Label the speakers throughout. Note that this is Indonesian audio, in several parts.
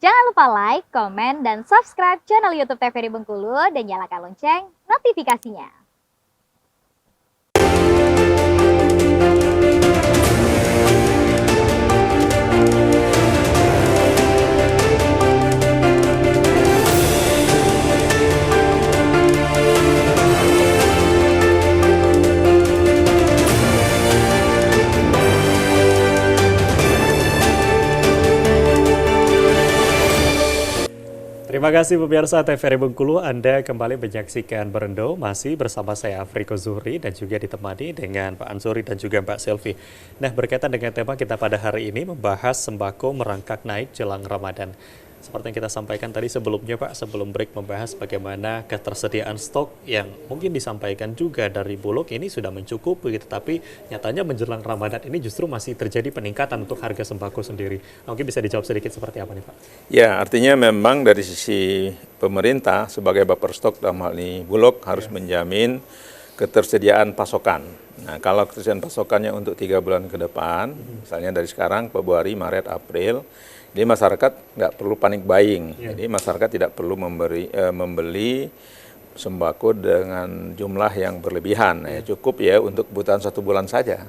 Speaker 1: Jangan lupa like, komen, dan subscribe channel YouTube TVRI Bengkulu dan nyalakan lonceng notifikasinya.
Speaker 2: Terima kasih pemirsa TVRI Bengkulu, Anda kembali menyaksikan Berendo, masih bersama saya Afriko Zuhri dan juga ditemani dengan Pak Ansuri dan juga Mbak Selvi. Nah, berkaitan dengan tema kita pada hari ini membahas sembako merangkak naik jelang Ramadan. Seperti yang kita sampaikan tadi sebelumnya Pak, sebelum break membahas bagaimana ketersediaan stok yang mungkin disampaikan juga dari Bulog ini sudah mencukupi, tapi nyatanya menjelang Ramadan ini justru masih terjadi peningkatan untuk harga sembako sendiri. Mungkin bisa dijawab sedikit seperti apa nih Pak?
Speaker 3: Ya, artinya memang dari sisi pemerintah sebagai buffer stok dalam hal ini Bulog harus menjamin ketersediaan pasokan. Nah, kalau ketersediaan pasokannya untuk 3 bulan ke depan, misalnya dari sekarang Februari, Maret, April, jadi masyarakat nggak perlu panik buying. Jadi masyarakat tidak perlu membeli sembako dengan jumlah yang berlebihan. Nah, cukup ya untuk kebutuhan 1 bulan saja.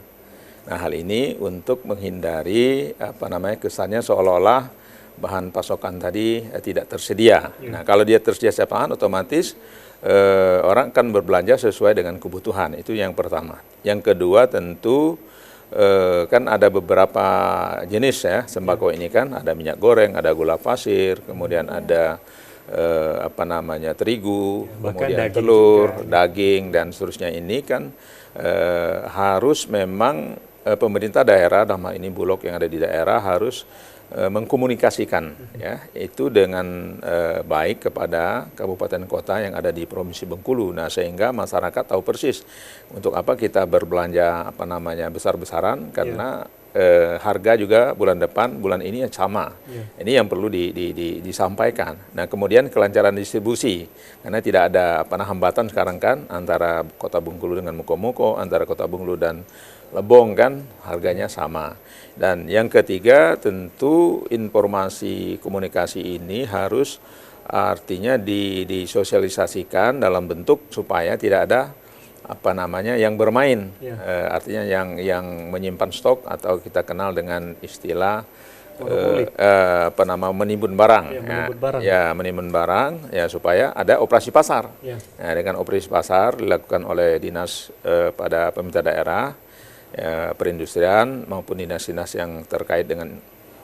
Speaker 3: Nah, hal ini untuk menghindari kesannya seolah-olah bahan pasokan tadi tidak tersedia. Nah, kalau dia tersedia setiap tahun, otomatis orang akan berbelanja sesuai dengan kebutuhan. Itu yang pertama. Yang kedua tentu kan ada beberapa jenis ya sembako ini kan, ada minyak goreng, ada gula pasir, kemudian ada terigu, kemudian telur, daging dan seterusnya. Ini kan harus memang pemerintah daerah, dalam hal ini Bulog yang ada di daerah harus mengkomunikasikan ya itu dengan baik kepada kabupaten kota yang ada di Provinsi Bengkulu. Nah, sehingga masyarakat tahu persis untuk apa kita berbelanja besar-besaran karena harga juga bulan depan, bulan ini sama. Ini yang perlu disampaikan. Nah, kemudian kelancaran distribusi karena tidak ada hambatan sekarang kan antara Kota Bengkulu dengan Mukomuko, antara Kota Bengkulu dan Lebong kan harganya sama. Dan yang ketiga tentu informasi komunikasi ini harus artinya disosialisasikan dalam bentuk supaya tidak ada yang bermain, artinya yang menyimpan stok atau kita kenal dengan istilah menimbun barang, menimbun barang ya supaya ada operasi pasar. Nah, dengan operasi pasar dilakukan oleh dinas pada pemerintah daerah, perindustrian maupun dinas-dinas yang terkait dengan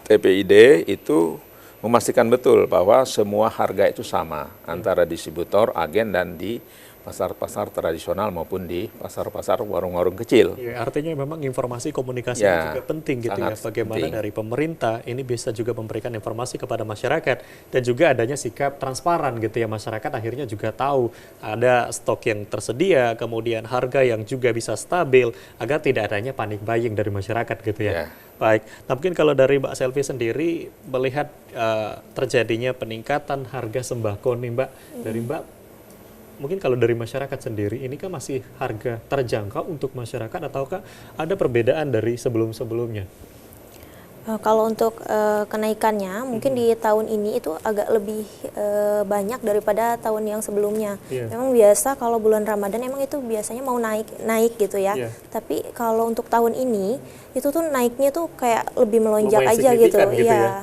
Speaker 3: TPID itu memastikan betul bahwa semua harga itu sama antara distributor, agen dan di pasar-pasar tradisional maupun di pasar-pasar warung-warung kecil.
Speaker 2: Ya, artinya memang informasi komunikasi juga penting gitu ya. Bagaimana penting. Dari pemerintah ini bisa juga memberikan informasi kepada masyarakat dan juga adanya sikap transparan gitu ya. Masyarakat akhirnya juga tahu ada stok yang tersedia, kemudian harga yang juga bisa stabil agar tidak adanya panik buying dari masyarakat gitu ya. Baik, nah mungkin kalau dari Mbak Selvi sendiri melihat terjadinya peningkatan harga sembako nih Mbak, dari Mbak mungkin kalau dari masyarakat sendiri, ini kan masih harga terjangkau untuk masyarakat ataukah ada perbedaan dari sebelum-sebelumnya?
Speaker 4: Kalau untuk kenaikannya, mungkin di tahun ini itu agak lebih banyak daripada tahun yang sebelumnya. Memang biasa kalau bulan Ramadan emang itu biasanya mau naik gitu ya. Tapi kalau untuk tahun ini itu tuh naiknya tuh kayak lebih melonjak aja gitu. Iya.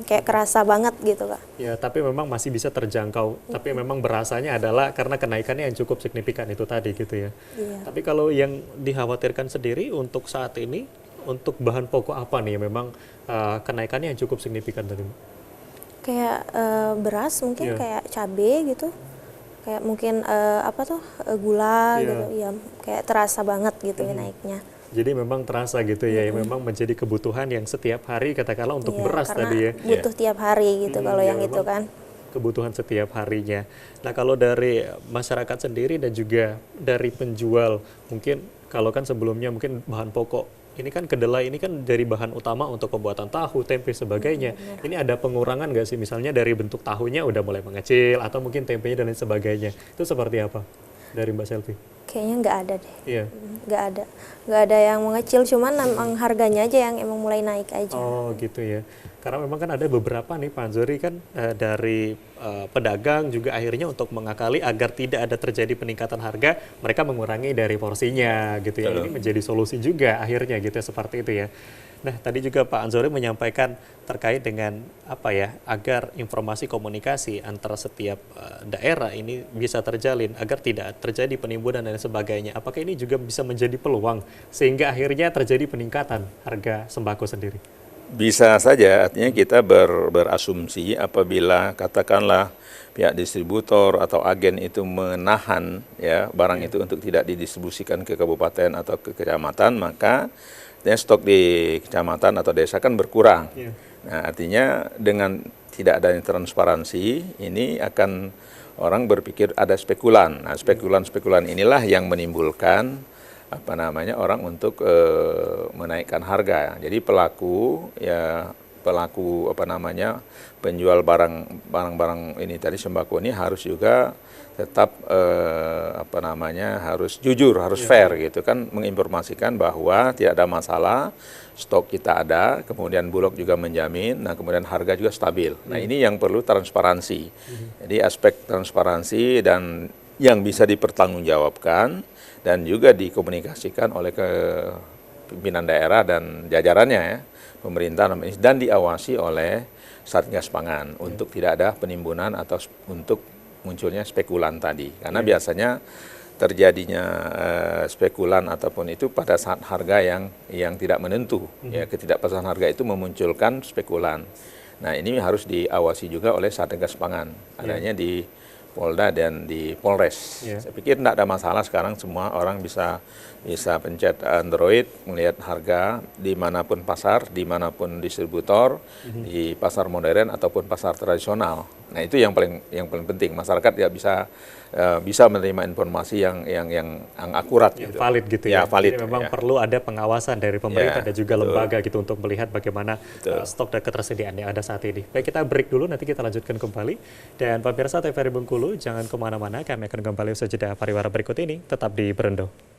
Speaker 4: Kayak kerasa banget gitu Kak.
Speaker 2: Ya, tapi memang masih bisa terjangkau. Tapi memang berasanya adalah karena kenaikannya yang cukup signifikan itu tadi gitu ya. Tapi kalau yang dikhawatirkan sendiri untuk saat ini, untuk bahan pokok apa nih memang kenaikannya yang cukup signifikan tadi?
Speaker 4: Kayak beras mungkin, kayak cabai gitu, kayak mungkin gula gitu, ya kayak terasa banget gitu ya naiknya.
Speaker 2: Jadi memang terasa gitu ya, memang menjadi kebutuhan yang setiap hari katakanlah untuk beras tadi ya.
Speaker 4: Butuh tiap hari gitu kalau yang itu kan.
Speaker 2: Kebutuhan setiap harinya. Nah, kalau dari masyarakat sendiri dan juga dari penjual, mungkin kalau kan sebelumnya mungkin bahan pokok ini kan kedelai ini kan dari bahan utama untuk pembuatan tahu, tempe, sebagainya. Ini ada pengurangan nggak sih? Misalnya dari bentuk tahunya udah mulai mengecil atau mungkin tempenya dan lain sebagainya. Itu seperti apa dari Mbak Selvi?
Speaker 4: Kayaknya nggak ada deh. Nggak ada yang mengecil, cuman memang harganya aja yang emang mulai naik aja.
Speaker 2: Oh gitu ya. Karena memang kan ada beberapa nih Pak Anzori kan dari pedagang juga akhirnya untuk mengakali agar tidak ada terjadi peningkatan harga, mereka mengurangi dari porsinya gitu ya. Ini menjadi solusi juga akhirnya gitu ya, seperti itu ya. Nah, tadi juga Pak Anzori menyampaikan terkait dengan apa ya, agar informasi komunikasi antara setiap daerah ini bisa terjalin agar tidak terjadi penimbunan dan sebagainya. Apakah ini juga bisa menjadi peluang sehingga akhirnya terjadi peningkatan harga sembako sendiri?
Speaker 3: Bisa saja, artinya kita berasumsi apabila katakanlah pihak distributor atau agen itu menahan ya barang itu untuk tidak didistribusikan ke kabupaten atau ke kecamatan, maka stok di kecamatan atau desa kan berkurang. Nah, artinya dengan tidak adanya transparansi, ini akan orang berpikir ada spekulan. Nah, spekulan inilah yang menimbulkan orang untuk menaikkan harga. Jadi pelaku penjual barang-barang ini tadi sembako ini harus juga tetap harus jujur, harus fair gitu kan, menginformasikan bahwa tidak ada masalah, stok kita ada, kemudian Bulog juga menjamin, nah kemudian harga juga stabil. Nah, ini yang perlu transparansi. Jadi aspek transparansi dan yang bisa dipertanggungjawabkan dan juga dikomunikasikan oleh pimpinan daerah dan jajarannya ya, pemerintah dan diawasi oleh Satgas Pangan untuk tidak ada penimbunan atau untuk munculnya spekulan tadi. Karena biasanya terjadinya spekulan ataupun itu pada saat harga yang tidak menentu. Ya, ketidakpastian harga itu memunculkan spekulan. Nah, ini harus diawasi juga oleh Satgas Pangan. Adanya di Polda dan di Polres. Saya pikir tidak ada masalah sekarang, semua orang bisa pencet Android, melihat harga dimanapun pasar, dimanapun distributor, di pasar modern ataupun pasar tradisional. Nah, itu yang paling penting, masyarakat ya bisa menerima informasi yang akurat,
Speaker 2: yang gitu. Valid gitu ya.
Speaker 3: Valid.
Speaker 2: Jadi memang perlu ada pengawasan dari pemerintah dan juga lembaga gitu untuk melihat bagaimana stok dan ketersediaan yang ada saat ini. Baik, kita break dulu, nanti kita lanjutkan kembali. Dan pemirsa TVRI Bengkulu, jangan kemana-mana, kami akan kembali usai jeda pariwara berikut ini, tetap di Berendo.